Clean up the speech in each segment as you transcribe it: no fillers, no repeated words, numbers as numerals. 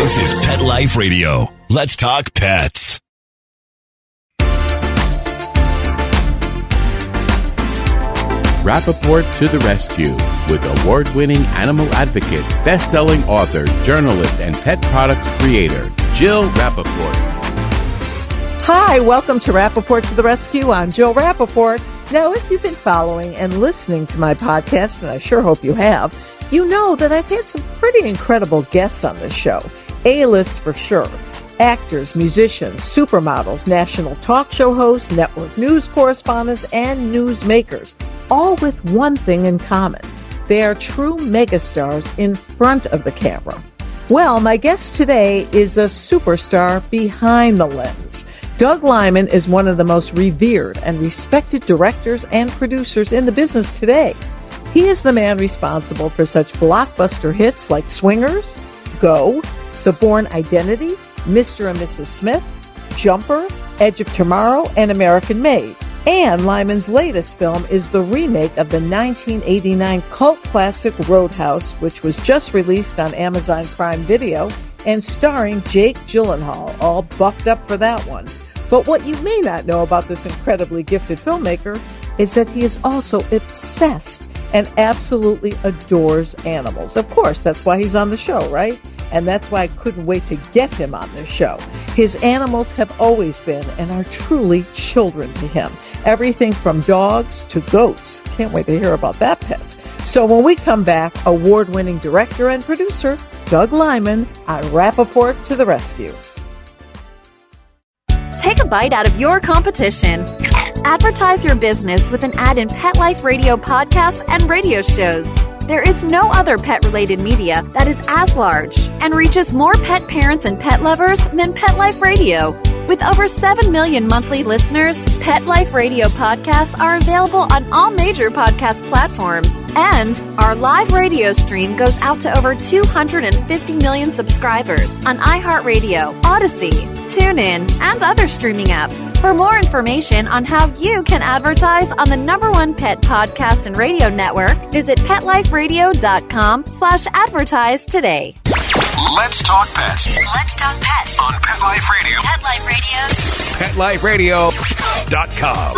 This is Pet Life Radio. Let's talk pets. Rappaport to the rescue with award-winning animal advocate, best-selling author, journalist, and pet products creator, Jill Rappaport. Hi, welcome to Rappaport to the Rescue. I'm Jill Rappaport. Now, if you've been following and listening to my podcast, and I sure hope you have, you know that I've had some pretty incredible guests on this show. A-list for sure. Actors, musicians, supermodels, national talk show hosts, network news correspondents, and newsmakers, all with one thing in common. They are true megastars in front of the camera. Well, my guest today is a superstar behind the lens. Doug Liman is one of the most revered and respected directors and producers in the business today. He is the man responsible for such blockbuster hits like Swingers, Go, The Bourne Identity, Mr. and Mrs. Smith, Jumper, Edge of Tomorrow, and American Made. And Liman's latest film is the remake of the 1989 cult classic Roadhouse, which was just released on Amazon Prime Video and starring Jake Gyllenhaal, all buffed up for that one. But what you may not know about this incredibly gifted filmmaker is that he is also obsessed and absolutely adores animals. Of course, that's why he's on the show, right? And that's why I couldn't wait to get him on this show. His animals have always been and are truly children to him. Everything from dogs to goats. Can't wait to hear about that pet. So when we come back, award-winning director and producer Doug Liman on Rappaport to the Rescue. Take a bite out of your competition. Advertise your business with an ad in Pet Life Radio podcasts and radio shows. There is no other pet-related media that is as large and reaches more pet parents and pet lovers than Pet Life Radio. With over 7 million monthly listeners, Pet Life Radio podcasts are available on all major podcast platforms. And our live radio stream goes out to over 250 million subscribers on iHeartRadio, Odyssey, TuneIn, and other streaming apps. For more information on how you can advertise on the #1 pet podcast and radio network, visit PetLifeRadio.com/advertise today. Let's talk pets. Let's talk pets On Pet Life Radio. Pet Life Radio. PetLifeRadio.com.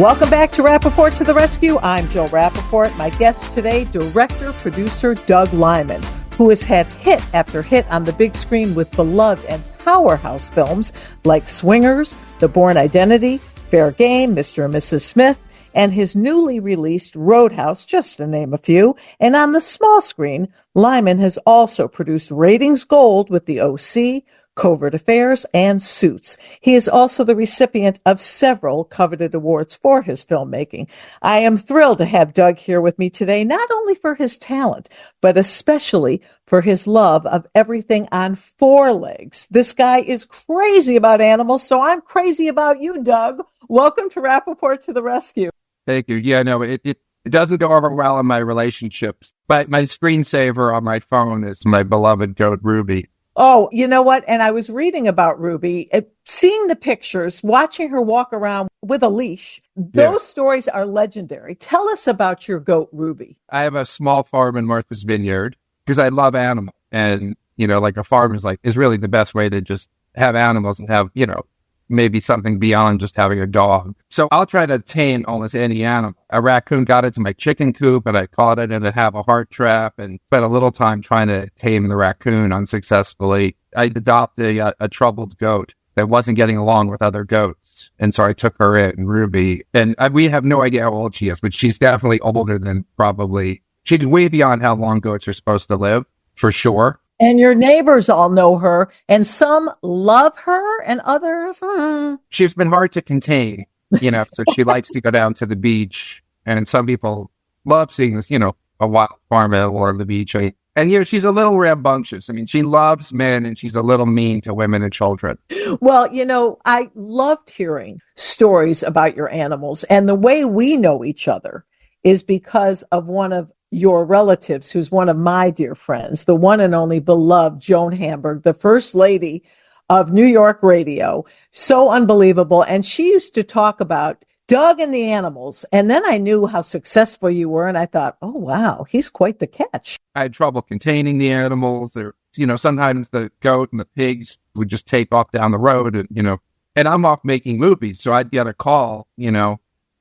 Welcome back to Rappaport to the Rescue. I'm Jill Rappaport. My guest today, director-producer Doug Liman, who has had hit after hit on the big screen with beloved and powerhouse films like Swingers, The Bourne Identity, Fair Game, Mr. and Mrs. Smith, and his newly released Roadhouse, just to name a few. And on the small screen, Liman has also produced Ratings Gold with The O.C., Covert Affairs, and Suits. He is also the recipient of several coveted awards for his filmmaking. I am thrilled to have Doug here with me today, not only for his talent, but especially for his love of everything on four legs. This guy is crazy about animals, so I'm crazy about you, Doug. Welcome to Rappaport to the Rescue. Thank you. Yeah, no, it doesn't go over well in my relationships, but my screensaver on my phone is my beloved goat, Ruby. Oh, you know what? And I was reading about Ruby, seeing the pictures, watching her walk around with a leash. Those stories are legendary. Tell us about your goat, Ruby. I have a small farm in Martha's Vineyard because I love animals. And, like a farm is really the best way to just have animals and have, maybe something beyond just having a dog. So I'll try to tame almost any animal. A raccoon got into my chicken coop and I caught it and it have a heart trap and spent a little time trying to tame the raccoon unsuccessfully. I adopted a troubled goat that wasn't getting along with other goats. And so I took her in, Ruby. And we have no idea how old she is, but she's definitely older than she's way beyond how long goats are supposed to live, for sure. And your neighbors all know her, and some love her, and others... She's been hard to contain, so she likes to go down to the beach, and some people love seeing this, a wild farm animal on the beach. And she's a little rambunctious. I mean, she loves men, and she's a little mean to women and children. Well, I loved hearing stories about your animals, and the way we know each other is because of one of your relatives, who's one of my dear friends, the one and only beloved Joan Hamburg, the first lady of New York radio. So unbelievable. And she used to talk about Doug and the animals. And then I knew how successful you were. And I thought, oh, wow, he's quite the catch. I had trouble containing the animals. Sometimes the goat and the pigs would just take off down the road and I'm off making movies. So I'd get a call,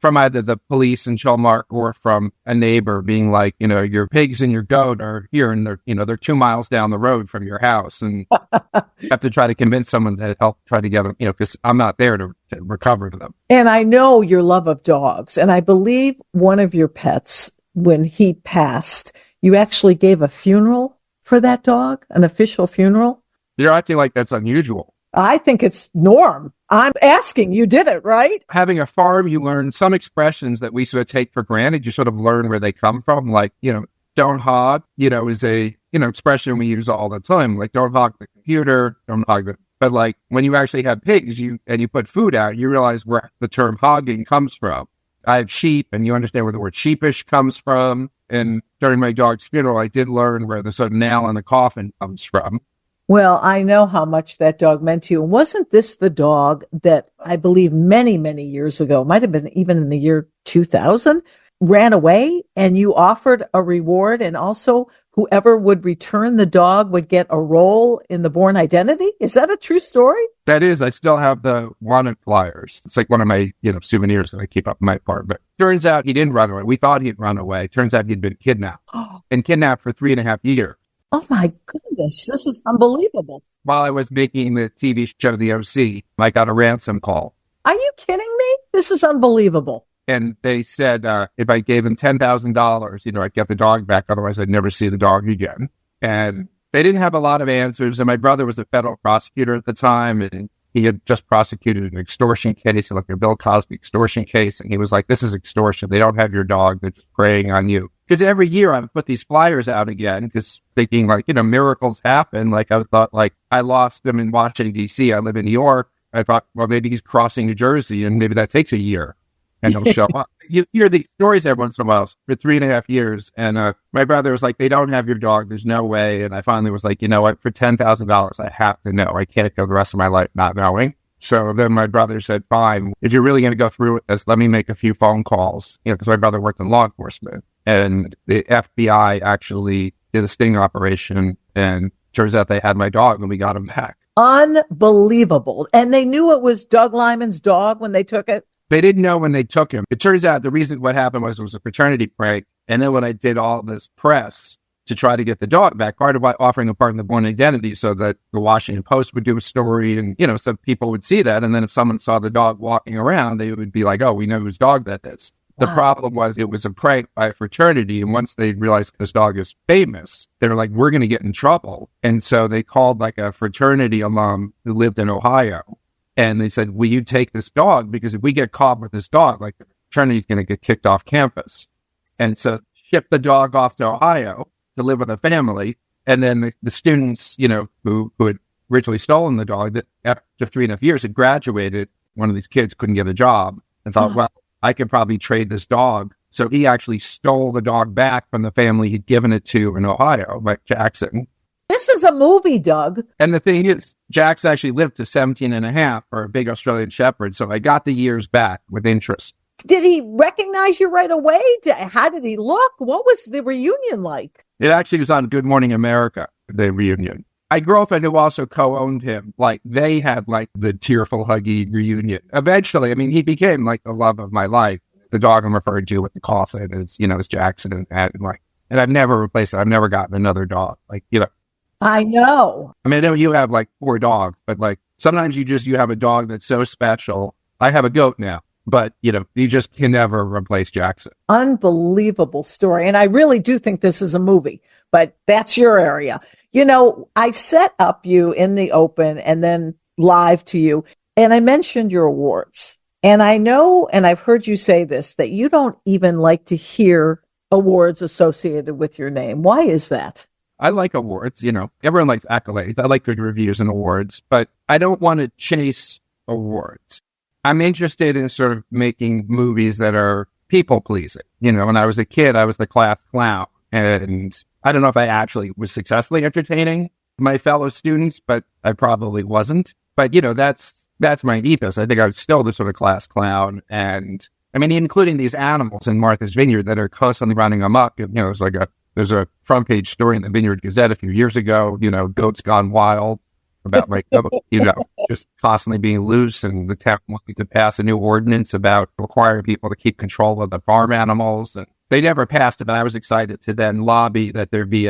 from either the police in Chilmark or from a neighbor being like, your pigs and your goat are here and they're 2 miles down the road from your house. And you have to try to convince someone to help try to get them, because I'm not there to recover them. And I know your love of dogs. And I believe one of your pets, when he passed, you actually gave a funeral for that dog, an official funeral. You're acting like that's unusual. I think it's norm. I'm asking, you did it, right? Having a farm, you learn some expressions that we sort of take for granted. You sort of learn where they come from. Like, don't hog, is a, expression we use all the time. Like, don't hog the computer, don't hog the, but like when you actually have pigs you put food out, you realize where the term hogging comes from. I have sheep and you understand where the word sheepish comes from. And during my dog's funeral, I did learn where the sort of nail in the coffin comes from. Well, I know how much that dog meant to you. And wasn't this the dog that I believe many, many years ago, might have been even in the year 2000, ran away and you offered a reward, and also whoever would return the dog would get a role in the Bourne Identity? Is that a true story? That is. I still have the wanted flyers. It's like one of my, souvenirs that I keep up in my apartment. Turns out he didn't run away. We thought he'd run away. Turns out he'd been kidnapped and kidnapped for 3.5 years. Oh my goodness, this is unbelievable. While I was making the TV show, The OC, I got a ransom call. Are you kidding me? This is unbelievable. And they said if I gave them $10,000, I'd get the dog back. Otherwise, I'd never see the dog again. And they didn't have a lot of answers. And my brother was a federal prosecutor at the time, and he had just prosecuted an extortion case, like a Bill Cosby extortion case. And he was like, this is extortion. They don't have your dog. They're just preying on you. Because every year I would put these flyers out again, because thinking like, miracles happen. Like I thought, like I lost him in Washington, D.C. I live in New York. I thought, well, maybe he's crossing New Jersey and maybe that takes a year and he'll show up. You hear the stories every once in a while for 3.5 years. And my brother was like, they don't have your dog. There's no way. And I finally was like, you know what? For $10,000, I have to know. I can't go the rest of my life not knowing. So then my brother said, fine, if you're really going to go through with this, let me make a few phone calls, because my brother worked in law enforcement. And the FBI actually did a sting operation, and turns out they had my dog and we got him back. Unbelievable. And they knew it was Doug Liman's dog when they took it? They didn't know when they took him. It turns out the reason what happened was it was a fraternity prank. And then when I did all this press to try to get the dog back, part of offering a part in the Bourne Identity so that the Washington Post would do a story and, so people would see that. And then if someone saw the dog walking around, they would be like, oh, we know whose dog that is. The problem was it was a prank by a fraternity. And once they realized this dog is famous, they were like, we're going to get in trouble. And so they called like a fraternity alum who lived in Ohio. And they said, will you take this dog? Because if we get caught with this dog, like the fraternity's going to get kicked off campus. And so shipped the dog off to Ohio to live with a family. And then the students, who had originally stolen the dog, that after 3.5 years had graduated, one of these kids couldn't get a job and thought, well, I could probably trade this dog. So he actually stole the dog back from the family he'd given it to in Ohio, like Jackson. This is a movie, Doug. And the thing is, Jackson actually lived to 17 and a half for a big Australian Shepherd. So I got the years back with interest. Did he recognize you right away? How did he look? What was the reunion like? It actually was on Good Morning America, the reunion. My girlfriend, who also co-owned him, they had the tearful, huggy reunion. Eventually, he became the love of my life. The dog I'm referring to with the coffin is Jackson, and I've never replaced it. I've never gotten another dog. I know. I know you have 4 dogs, but sometimes you have a dog that's so special. I have a goat now, but you just can never replace Jackson. Unbelievable story. And I really do think this is a movie, but that's your area. I set up you in the open and then live to you, and I mentioned your awards. And I know, and I've heard you say this, that you don't even like to hear awards associated with your name. Why is that? I like awards, everyone likes accolades. I like good reviews and awards, but I don't want to chase awards. I'm interested in sort of making movies that are people pleasing. When I was a kid, I was the class clown, and I don't know if I actually was successfully entertaining my fellow students, but I probably wasn't. But, that's that's my ethos. I think I was still the sort of class clown. And I mean, including these animals in Martha's Vineyard that are constantly running amok. You know, there's a front page story in the Vineyard Gazette a few years ago, you know, goats gone wild about like, you know, just constantly being loose, and the town wanting to pass a new ordinance about requiring people to keep control of the farm animals. And they never passed it, but I was excited to then lobby that there be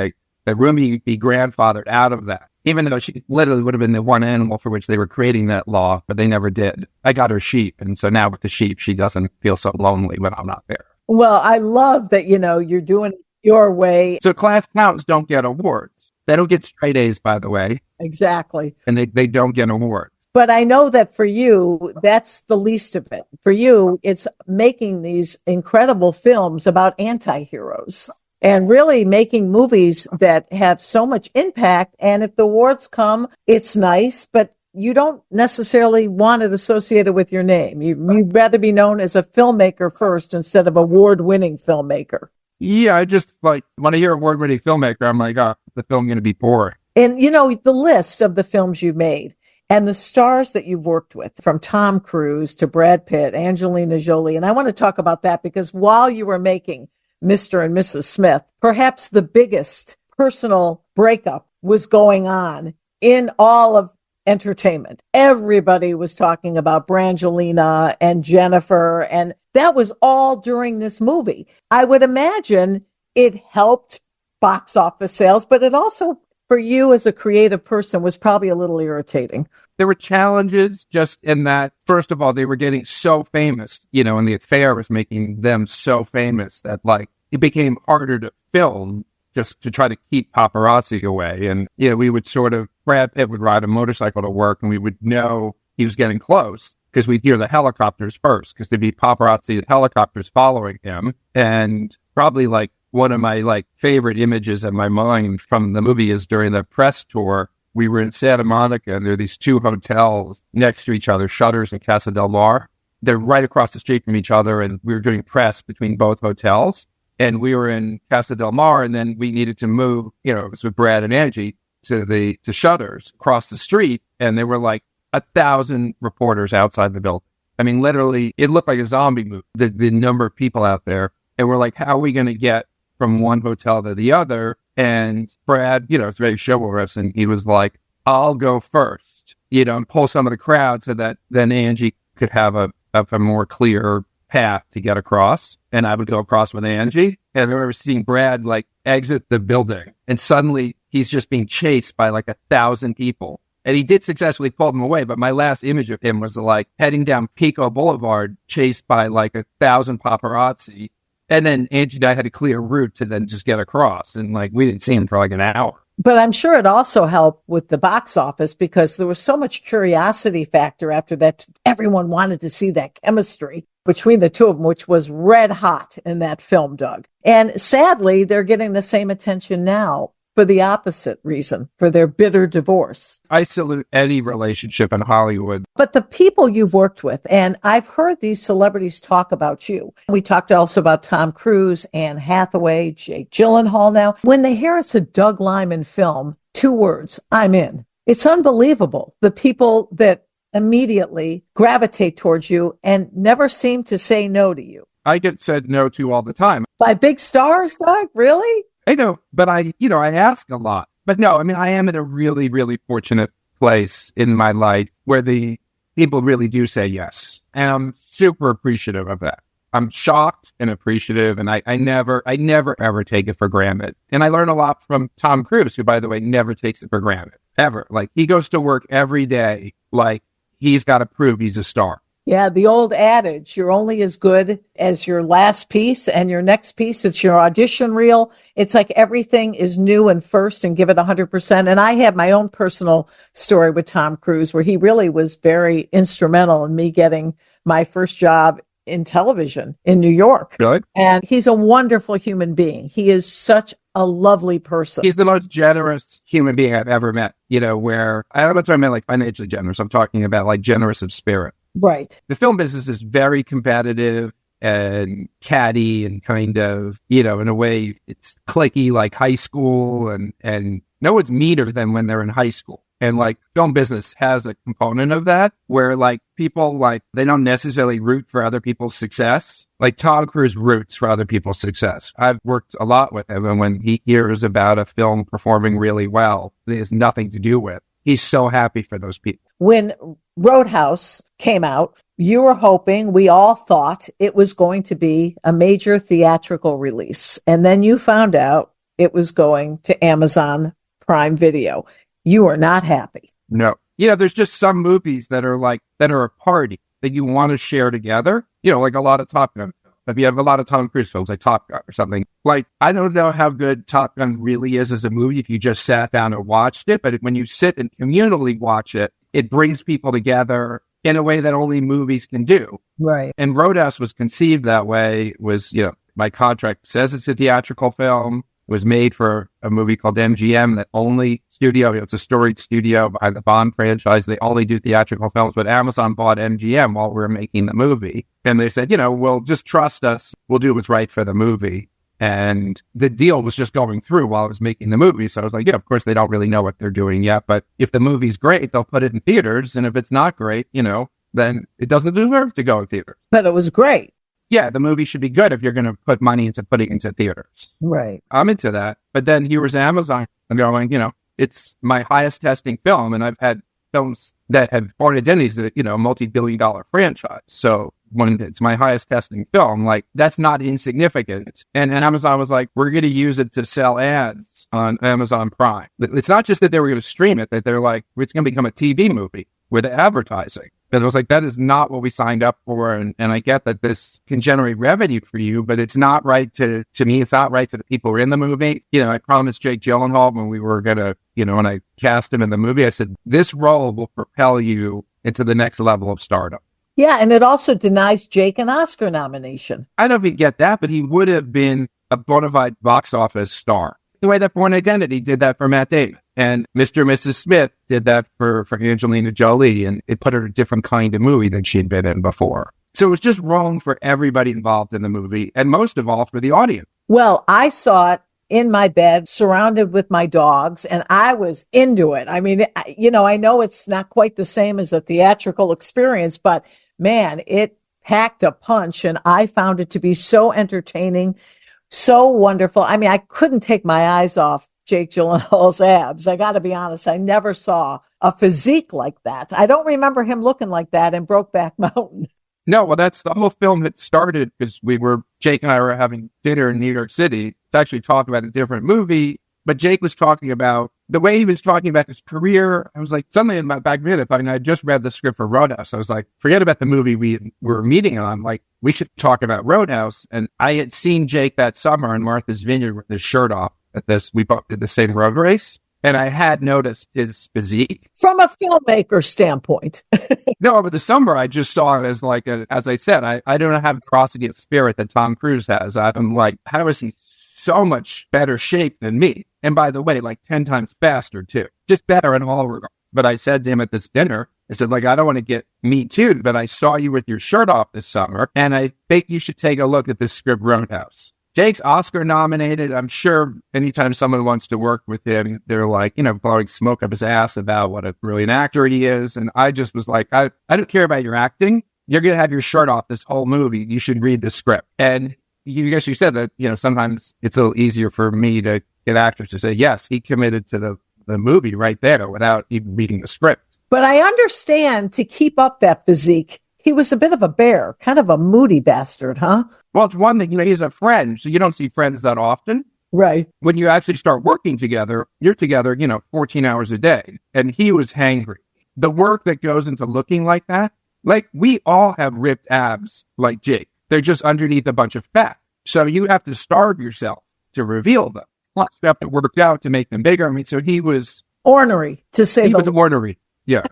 that Rumi be grandfathered out of that, even though she literally would have been the one animal for which they were creating that law, but they never did. I got her sheep, and so now with the sheep, she doesn't feel so lonely when I'm not there. Well, I love that, you know, you're doing it your way. So class clowns don't get awards. They don't get straight A's, by the way. Exactly. And they don't get awards. But I know that for you, that's the least of it. For you, it's making these incredible films about anti-heroes and really making movies that have so much impact. And if the awards come, it's nice, but you don't necessarily want it associated with your name. You'd rather be known as a filmmaker first instead of award-winning filmmaker. Yeah, I just like, when I hear award-winning filmmaker, I'm like, oh, is the film going to be boring? And, you know, the list of the films you've made and the stars that you've worked with, from Tom Cruise to Brad Pitt, Angelina Jolie. And I want to talk about that because while you were making Mr. and Mrs. Smith, perhaps the biggest personal breakup was going on in all of entertainment. Everybody was talking about Brangelina and Jennifer, and that was all during this movie. I would imagine it helped box office sales, but it also, for you as a creative person, was probably a little irritating. There were challenges just in that, first of all, they were getting so famous, you know, and the affair was making them so famous that, like, it became harder to film just to try to keep paparazzi away. And, you know, we would sort of, Brad Pitt would ride a motorcycle to work and we would know he was getting close because we'd hear the helicopters first, because there'd be paparazzi and helicopters following him. And probably like one of my like favorite images in my mind from the movie is during the press tour, we were in Santa Monica and there are these two hotels next to each other, Shutters and Casa del Mar. They're right across the street from each other, and we were doing press between both hotels. And we were in Casa del Mar, and then we needed to move, you know, it was with Brad and Angie, to Shutters across the street. And there were like 1,000 reporters outside the building. I mean, literally, it looked like a zombie movie, the number of people out there. And we're like, how are we going to get from one hotel to the other? And Brad, you know, it's very chivalrous, and he was like, I'll go first, you know, and pull some of the crowd so that then Angie could have a more clear path to get across. And I would go across with Angie. And I remember seeing Brad like exit the building, and suddenly he's just being chased by like 1,000 people. And he did successfully pull them away. But my last image of him was like heading down Pico Boulevard, chased by like 1,000 paparazzi. And then Angie and I had a clear route to then just get across. And like, we didn't see him for like an hour. But I'm sure it also helped with the box office because there was so much curiosity factor after that. Everyone wanted to see that chemistry between the two of them, which was red hot in that film, Doug. And sadly, they're getting the same attention now for the opposite reason, for their bitter divorce. I salute any relationship in Hollywood. But the people you've worked with, and I've heard these celebrities talk about you. We talked also about Tom Cruise, Anne Hathaway, Jake Gyllenhaal now. When they hear it's a Doug Liman film, 2 words, I'm in. It's unbelievable. The people that immediately gravitate towards you and never seem to say no to you. I get said no to all the time. By big stars, Doug? Really? I know, but I ask a lot. But no, I mean, I am in a really, really fortunate place in my life where the people really do say yes. And I'm super appreciative of that. I'm shocked and appreciative, and I never ever take it for granted. And I learn a lot from Tom Cruise, who, by the way, never takes it for granted, ever. Like, he goes to work every day like he's got to prove he's a star. Yeah, the old adage, you're only as good as your last piece, and your next piece, it's your audition reel. It's like everything is new and first, and give it 100%. And I have my own personal story with Tom Cruise, where he really was very instrumental in me getting my first job in television in New York. Really? And he's a wonderful human being. He is such a lovely person. He's the most generous human being I've ever met, you know, where I don't know if I meant like financially generous. I'm talking about like generous of spirit. Right. The film business is very competitive and catty and kind of, you know, in a way it's cliquey like high school, and no one's meaner than when they're in high school. And like film business has a component of that where like people like they don't necessarily root for other people's success. Like Tom Cruise roots for other people's success. I've worked a lot with him, and when he hears about a film performing really well, it has nothing to do with. He's so happy for those people. When Roadhouse came out, you were hoping, we all thought it was going to be a major theatrical release. And then you found out it was going to Amazon Prime Video. You are not happy. No. You know, there's just some movies that are a party that you want to share together. You know, like a lot of Top Gun. If you have a lot of Tom Cruise films like Top Gun or something, like I don't know how good Top Gun really is as a movie if you just sat down and watched it. But when you sit and communally watch it, it brings people together in a way that only movies can do. Right. And Roadhouse was conceived that way. Was, you know, my contract says it's a theatrical film. It was made for a movie called MGM, that only studio, it's a storied studio behind the Bond franchise. They only do theatrical films, but Amazon bought MGM while we were making the movie. And they said, you know, well, just trust us. We'll do what's right for the movie. And the deal was just going through while I was making the movie. So I was like, yeah, of course, they don't really know what they're doing yet. But if the movie's great, they'll put it in theaters. And if it's not great, you know, then it doesn't deserve to go in theaters. But it was great. Yeah, the movie should be good if you're going to put money into putting it into theaters. Right. I'm into that. But then here was Amazon going, you know, it's my highest testing film. And I've had films that have Born Identities, you know, multi-billion-dollar franchise. So when it's my highest testing film, like that's not insignificant. And Amazon was like, we're going to use it to sell ads on Amazon Prime. It's not just that they were going to stream it, that they're like, it's going to become a TV movie with advertising. And I was like, that is not what we signed up for. And I get that this can generate revenue for you, but it's not right to me. It's not right to the people who are in the movie. You know, I promised Jake Gyllenhaal when we were going to, you know, when I cast him in the movie, I said, this role will propel you into the next level of stardom. Yeah. And it also denies Jake an Oscar nomination. I don't know if he'd get that, but he would have been a bona fide box office star. The way that Born Identity did that for Matt Damon. And Mr. and Mrs. Smith did that for Angelina Jolie, and it put her in a different kind of movie than she'd been in before. So it was just wrong for everybody involved in the movie, and most of all for the audience. Well, I saw it in my bed, surrounded with my dogs, and I was into it. I mean, you know, I know it's not quite the same as a theatrical experience, but man, it packed a punch, and I found it to be so entertaining, so wonderful. I mean, I couldn't take my eyes off Jake Gyllenhaal's abs. I got to be honest. I never saw a physique like that. I don't remember him looking like that in Brokeback Mountain. No, well, that's the whole film that started because Jake and I were having dinner in New York City to actually talk about a different movie. But Jake was talking about the way he was talking about his career. I was like, suddenly in my back of my head, I just read the script for Roadhouse. I was like, forget about the movie we were meeting on. Like, we should talk about Roadhouse. And I had seen Jake that summer in Martha's Vineyard with his shirt off. We both did the same road race, and I had noticed his physique. From a filmmaker standpoint. No, but the summer I just saw it as like, as I said, I don't have the ferocity of spirit that Tom Cruise has. I'm like, how is he so much better shape than me? And by the way, like 10 times faster too, just better in all regards. But I said to him at this dinner, I said, like, I don't want to get me too, but I saw you with your shirt off this summer, and I think you should take a look at this script Roadhouse. Jake's Oscar nominated. I'm sure anytime someone wants to work with him, they're like, you know, blowing smoke up his ass about what a brilliant actor he is. And I just was like, I don't care about your acting. You're going to have your shirt off this whole movie. You should read the script. And you said that, you know, sometimes it's a little easier for me to get actors to say, yes, he committed to the movie right there without even reading the script. But I understand to keep up that physique, he was a bit of a bear, kind of a moody bastard, huh? Well, it's one thing, you know, he's a friend, so you don't see friends that often. Right. When you actually start working together, you're together, you know, 14 hours a day. And he was hangry. The work that goes into looking like that, like we all have ripped abs like Jake. They're just underneath a bunch of fat. So you have to starve yourself to reveal them. Plus, you have to work out to make them bigger. I mean, so he was... ornery, to say he was ornery. Yeah.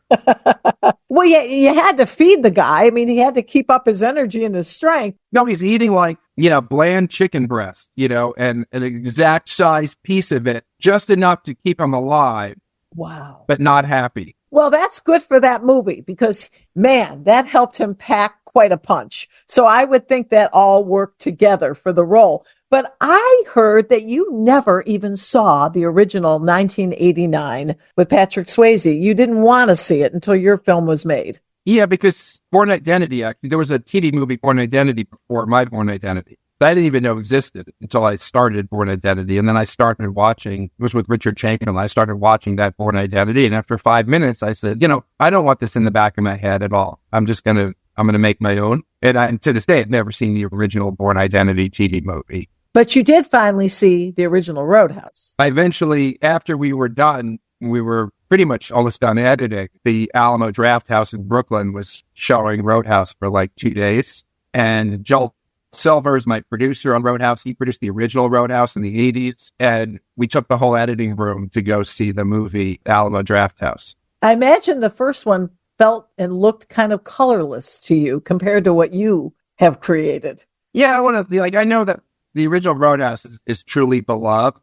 Well, yeah, you had to feed the guy. I mean, he had to keep up his energy and his strength. No, he's eating like, you know, bland chicken breast, you know, and an exact size piece of it, just enough to keep him alive. Wow. But not happy. Well, that's good for that movie because, man, that helped him pack quite a punch. So I would think that all worked together for the role. But I heard that you never even saw the original 1989 with Patrick Swayze. You didn't want to see it until your film was made. Yeah, because Born Identity, actually, there was a TV movie, Born Identity, before my Born Identity. I didn't even know existed until I started Born Identity. And then I started watching, it was with Richard Chamberlain. I started watching that Born Identity. And after 5 minutes, I said, I don't want this in the back of my head at all. I'm going to make my own. And to this day, I've never seen the original Born Identity TV movie. But you did finally see the original Roadhouse. I eventually, after we were done, we were pretty much almost done editing. The Alamo Draft House in Brooklyn was showing Roadhouse for like 2 days. And Joel Silver is my producer on Roadhouse. He produced the original Roadhouse in the 80s. And we took the whole editing room to go see the movie Alamo Draft House. I imagine the first one felt and looked kind of colorless to you compared to what you have created. Yeah, I know that the original Roadhouse is truly beloved.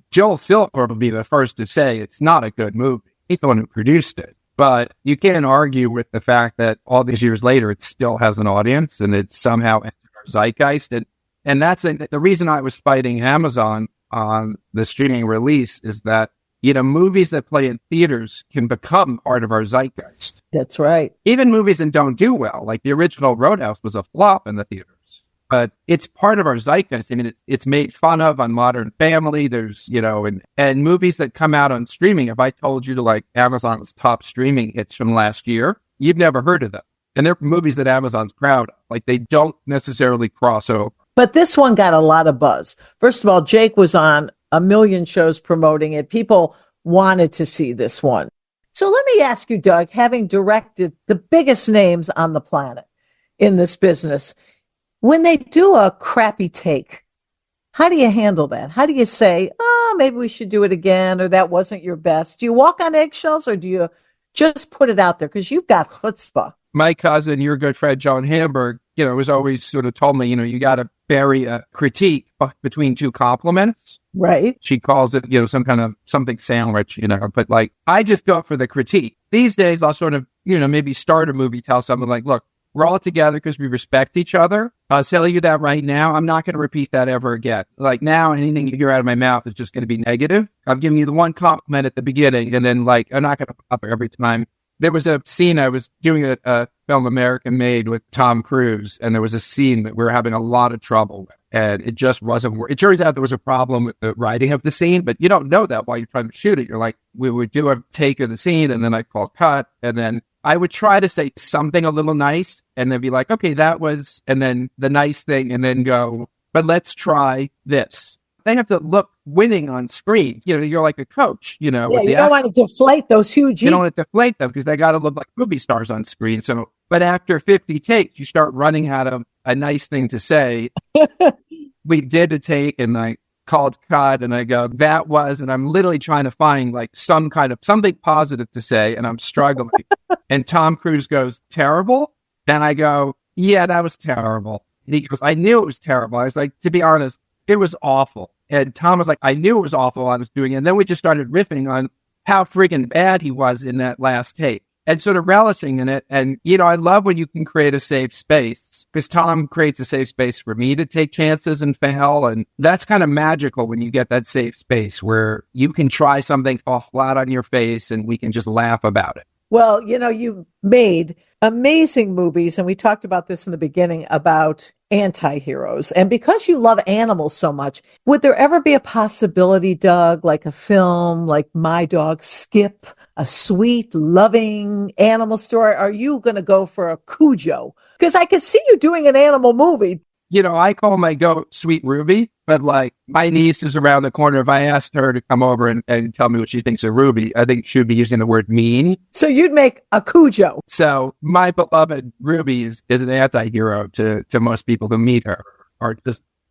Joel Silver will be the first to say it's not a good movie. He's the one who produced it. But you can't argue with the fact that all these years later, it still has an audience and it's somehow entered our zeitgeist. And that's the reason I was fighting Amazon on the streaming release is that, movies that play in theaters can become part of our zeitgeist. That's right. Even movies that don't do well, like the original Roadhouse was a flop in the theaters. But it's part of our zeitgeist. I mean, it's made fun of on Modern Family. There's, and movies that come out on streaming. If I told you to like Amazon's top streaming hits from last year, you've never heard of them. And they're movies that Amazon's proud of. Like they don't necessarily cross over. But this one got a lot of buzz. First of all, Jake was on a million shows promoting it. People wanted to see this one. So let me ask you, Doug, having directed the biggest names on the planet in this business, when they do a crappy take, how do you handle that? How do you say, maybe we should do it again, or that wasn't your best? Do you walk on eggshells, or do you just put it out there? Because you've got chutzpah. My cousin, your good friend, Joan Hamburg, was always sort of told me, you got to bury a critique between two compliments. Right. She calls it, some kind of something sandwich, but like, I just go for the critique. These days, I'll sort of, maybe start a movie, tell someone like, look, we're all together because we respect each other. I'll tell you that right now. I'm not going to repeat that ever again. Like now, anything you hear out of my mouth is just going to be negative. I'm giving you the one compliment at the beginning, and then like I'm not going to bother every time. There was a scene I was doing a film American Made with Tom Cruise, and there was a scene that we were having a lot of trouble with, and it just wasn't working. It turns out there was a problem with the writing of the scene, but you don't know that while you're trying to shoot it. You're like, we would do a take of the scene, and then I call cut, and then I would try to say something a little nice and then be like, okay, that was, and then the nice thing, and then go, but let's try this. They have to look winning on screen. You're like a coach, Yeah, you don't want to deflate those huge. You don't want to deflate them because they got to look like movie stars on screen. So, but after 50 takes, you start running out of a nice thing to say. We did a take and I called cut and I go, that was, and I'm literally trying to find like some kind of something positive to say and I'm struggling. And Tom Cruise goes, terrible? Then I go, yeah, that was terrible. And he goes, I knew it was terrible. I was like, to be honest, it was awful. And Tom was like, I knew it was awful while I was doing it. And then we just started riffing on how freaking bad he was in that last take and sort of relishing in it. And, I love when you can create a safe space because Tom creates a safe space for me to take chances and fail. And that's kind of magical when you get that safe space where you can try something, fall flat on your face, and we can just laugh about it. Well, you've made amazing movies, and we talked about this in the beginning about anti-heroes. And because you love animals so much, would there ever be a possibility, Doug, like a film like My Dog Skip, a sweet, loving animal story? Are you going to go for a Cujo? Because I could see you doing an animal movie. I call my goat Sweet Ruby, but like my niece is around the corner. If I asked her to come over and tell me what she thinks of Ruby, I think she would be using the word mean. So you'd make a Cujo. So my beloved Ruby is an anti-hero to most people who meet her, or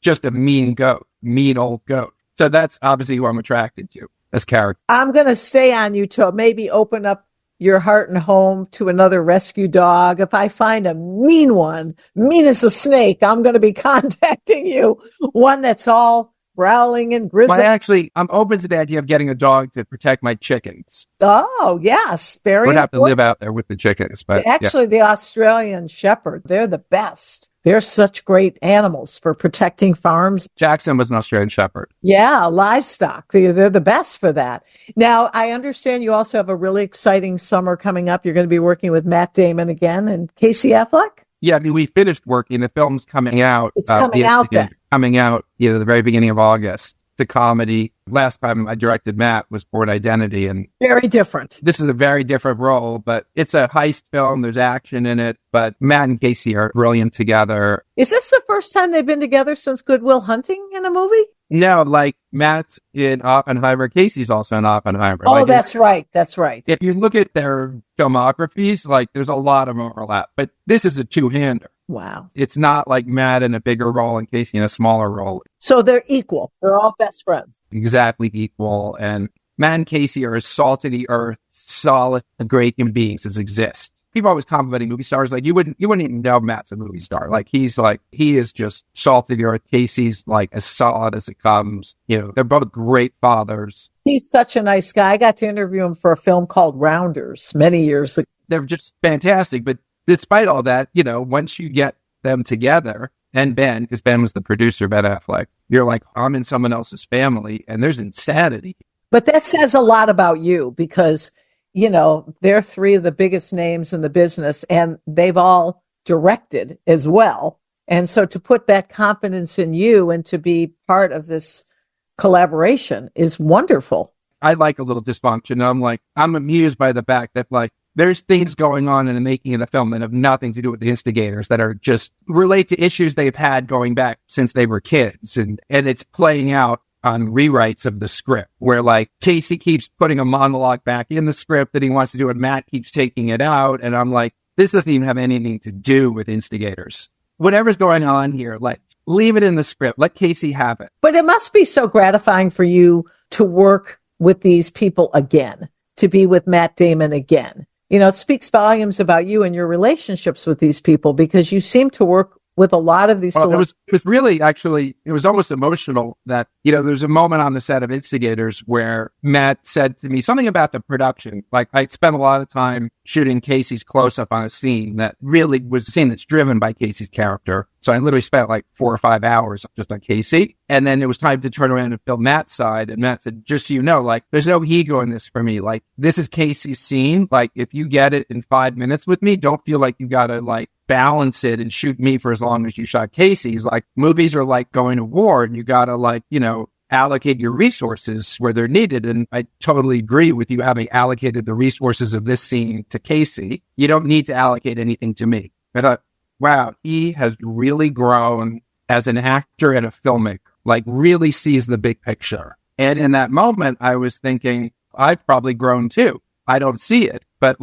just a mean goat, mean old goat. So that's obviously who I'm attracted to as character. I'm going to stay on you to maybe open up your heart and home to another rescue dog. If I find a mean one, mean as a snake, I'm going to be contacting you. One that's all growling and Well, grizzling. I'm open to the idea of getting a dog to protect my chickens. Oh, yes. Very Would have to important. live out there with the chickens, but yeah. Actually, the Australian Shepherd, they're the best. They're such great animals for protecting farms. Jackson was an Australian Shepherd. Yeah, livestock. They're the best for that. Now, I understand you also have a really exciting summer coming up. You're going to be working with Matt Damon again and Casey Affleck. Yeah, I mean, we finished working. The film's coming out. It's coming out then. Coming out, the very beginning of August. It's a comedy. Last time I directed Matt was Born Identity, and very different. This is a very different role, but it's a heist film. There's action in it, but Matt and Casey are brilliant together. Is this the first time they've been together since Good Will Hunting in a movie? No, like Matt's in Oppenheimer, Casey's also in Oppenheimer. Oh, like, that's right. That's right. If you look at their filmographies, like there's a lot of overlap, but this is a two-hander. Wow. It's not like Matt in a bigger role and Casey in a smaller role. So they're equal. They're all best friends. Exactly equal. And Matt and Casey are as salt of the earth, solid, great human beings as exist. People always complimenting movie stars. Like you wouldn't even know Matt's a movie star. Like he is just salt of the earth. Casey's like as solid as it comes. They're both great fathers. He's such a nice guy. I got to interview him for a film called Rounders many years ago. They're just fantastic. But despite all that, once you get them together, and Ben, because Ben was the producer, Ben Affleck, you're like, I'm in someone else's family, and there's insanity. But that says a lot about you because, they're three of the biggest names in the business, and they've all directed as well. And so to put that confidence in you and to be part of this collaboration is wonderful. I like a little dysfunction. I'm amused by the fact that, there's things going on in the making of the film that have nothing to do with the instigators, that are just relate to issues they've had going back since they were kids. And it's playing out on rewrites of the script where Casey keeps putting a monologue back in the script that he wants to do and Matt keeps taking it out. And I'm like, this doesn't even have anything to do with instigators. Whatever's going on here, leave it in the script. Let Casey have it. But it must be so gratifying for you to work with these people again, to be with Matt Damon again. It speaks volumes about you and your relationships with these people because you seem to work with a lot of these. Well, it was really, actually, it was almost emotional that, there's a moment on the set of Instigators where Matt said to me something about the production. I spent a lot of time shooting Casey's close-up on a scene that really was a scene that's driven by Casey's character. So I literally spent 4 or 5 hours just on Casey. And then it was time to turn around and film Matt's side. And Matt said, just so you know, there's no ego in this for me. This is Casey's scene. If you get it in 5 minutes with me, don't feel like you got to balance it and shoot me for as long as you shot Casey's. Movies are like going to war and you got to allocate your resources where they're needed. And I totally agree with you having allocated the resources of this scene to Casey. You don't need to allocate anything to me. I thought, wow, he has really grown as an actor and a filmmaker, really sees the big picture. And in that moment, I was thinking, I've probably grown too. I don't see it, but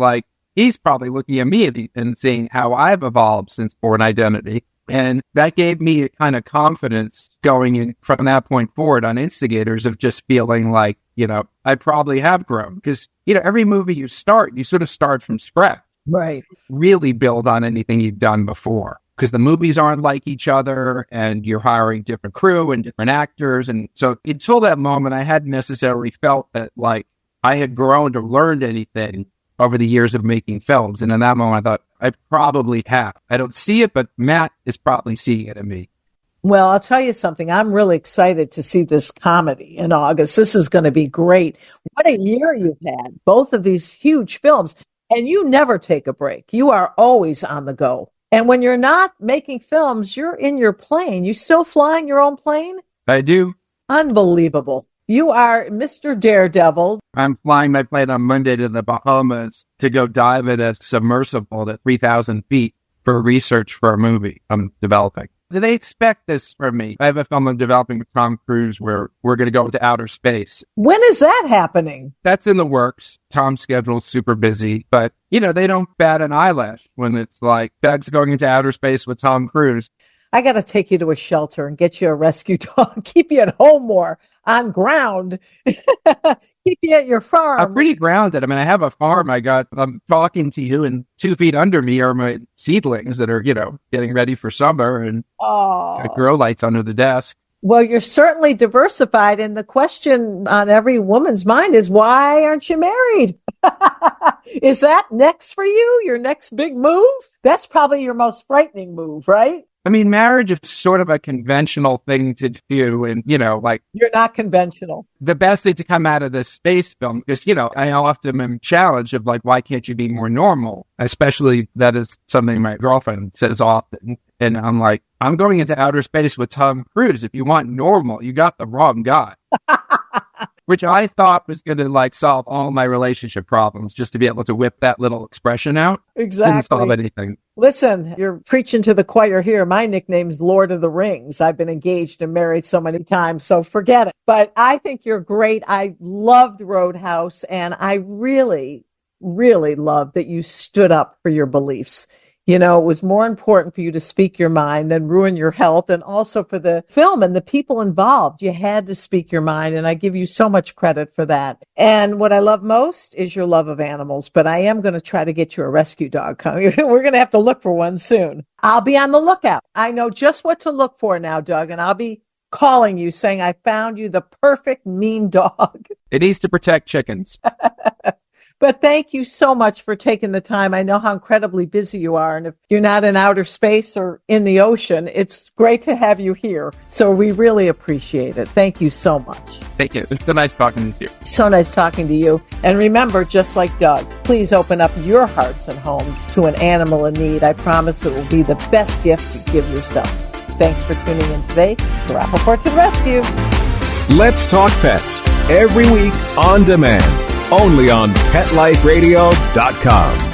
he's probably looking at me and seeing how I've evolved since Born Identity. And that gave me a kind of confidence going in from that point forward on Instigators of just feeling I probably have grown. Because, every movie you sort of start from scratch. Right. Really build on anything you've done before. Because the movies aren't like each other and you're hiring different crew and different actors. And so until that moment, I hadn't necessarily felt that I had grown or learned anything over the years of making films. And in that moment, I thought, I probably have. I don't see it, but Matt is probably seeing it in me. Well, I'll tell you something. I'm really excited to see this comedy in August. This is going to be great. What a year you've had. Both of these huge films. And you never take a break. You are always on the go. And when you're not making films, you're in your plane. You still flying your own plane? I do. Unbelievable. You are Mr. Daredevil. I'm flying my plane on Monday to the Bahamas to go dive in a submersible at 3,000 feet for research for a movie I'm developing. Do they expect this from me? I have a film I'm developing with Tom Cruise where we're going to go into outer space. When is that happening? That's in the works. Tom's schedule is super busy, but they don't bat an eyelash when it's Doug's going into outer space with Tom Cruise. I got to take you to a shelter and get you a rescue dog, keep you at home more, on ground, keep you at your farm. I'm pretty grounded. I mean, I have a farm. I'm talking to you, and 2 feet under me are my seedlings that are, getting ready for summer, and got grow lights under the desk. Well, you're certainly diversified. And the question on every woman's mind is, why aren't you married? Is that next for you? Your next big move? That's probably your most frightening move, right? I mean, marriage is sort of a conventional thing to do. And, like, you're not conventional. The best thing to come out of this space film, because, I often am challenged of like, why can't you be more normal? Especially that is something my girlfriend says often. And I'm like, I'm going into outer space with Tom Cruise. If you want normal, you got the wrong guy. Which I thought was going to like solve all my relationship problems, just to be able to whip that little expression out. Exactly. Didn't solve anything. Listen, you're preaching to the choir here. My nickname's Lord of the Rings. I've been engaged and married so many times, so forget it. But I think you're great. I loved Roadhouse, and I really, really loved that you stood up for your beliefs. It was more important for you to speak your mind than ruin your health, and also for the film and the people involved. You had to speak your mind, and I give you so much credit for that. And what I love most is your love of animals, but I am going to try to get you a rescue dog. We're going to have to look for one soon. I'll be on the lookout. I know just what to look for now, Doug, and I'll be calling you saying I found you the perfect mean dog. It needs to protect chickens. But thank you so much for taking the time. I know how incredibly busy you are. And if you're not in outer space or in the ocean, it's great to have you here. So we really appreciate it. Thank you so much. Thank you. It's so nice talking to you. So nice talking to you. And remember, just like Doug, please open up your hearts and homes to an animal in need. I promise it will be the best gift you give yourself. Thanks for tuning in today to Rappaport to the Rescue. Let's Talk Pets, every week on demand. Only on PetLifeRadio.com.